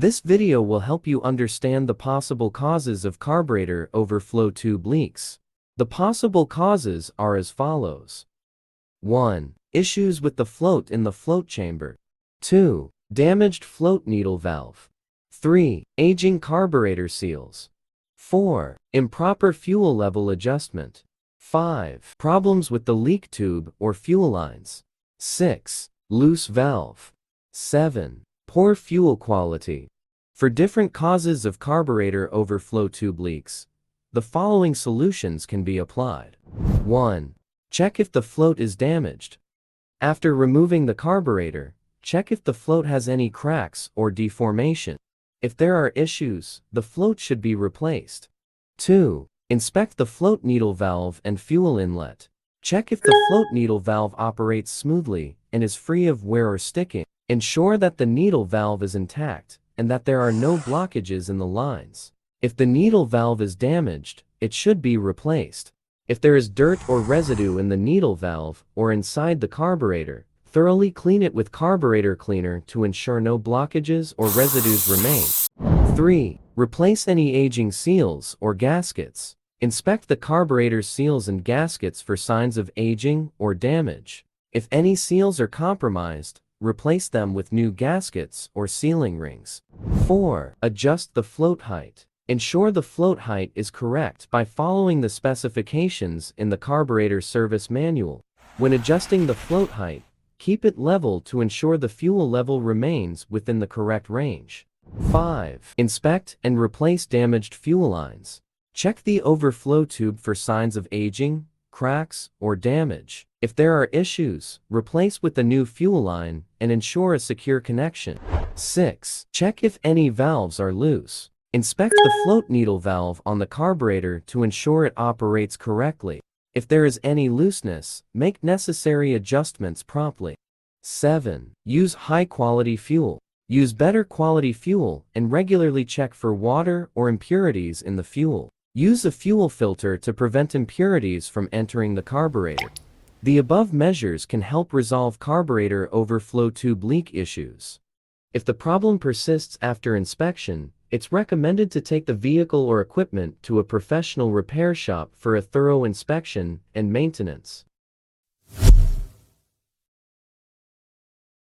This video will help you understand the possible causes of carburetor overflow tube leaks. The possible causes are as follows. 1. Issues with the float in the float chamber. 2. Damaged float needle valve. 3. Aging carburetor seals. 4. Improper fuel level adjustment. 5. Problems with the leak tube or fuel lines. 6. Loose valve. 7. Poor fuel quality. For different causes of carburetor overflow tube leaks, the following solutions can be applied. 1. Check if the float is damaged. After removing the carburetor, check if the float has any cracks or deformation. If there are issues, the float should be replaced. 2. Inspect the float needle valve and fuel inlet. Check if the float needle valve operates smoothly and is free of wear or sticking. Ensure that the needle valve is intact and that there are no blockages in the lines. If the needle valve is damaged, it should be replaced. If there is dirt or residue in the needle valve or inside the carburetor, thoroughly clean it with carburetor cleaner to ensure no blockages or residues remain. 3. Replace any aging seals or gaskets. Inspect the carburetor seals and gaskets for signs of aging or damage. If any seals are compromised, replace them with new gaskets or sealing rings. 4. Adjust the float height. Ensure the float height is correct by following the specifications in the carburetor service manual. When adjusting the float height, keep it level to ensure the fuel level remains within the correct range. 5. Inspect and replace damaged fuel lines. Check the overflow tube for signs of aging, cracks, or damage. If there are issues, replace with a new fuel line and ensure a secure connection. 6. Check if any valves are loose. Inspect the float needle valve on the carburetor to ensure it operates correctly. If there is any looseness, make necessary adjustments promptly. 7. Use high-quality fuel. Use better quality fuel and regularly check for water or impurities in the fuel. Use a fuel filter to prevent impurities from entering the carburetor. The above measures can help resolve carburetor overflow tube leak issues. If the problem persists after inspection, it's recommended to take the vehicle or equipment to a professional repair shop for a thorough inspection and maintenance.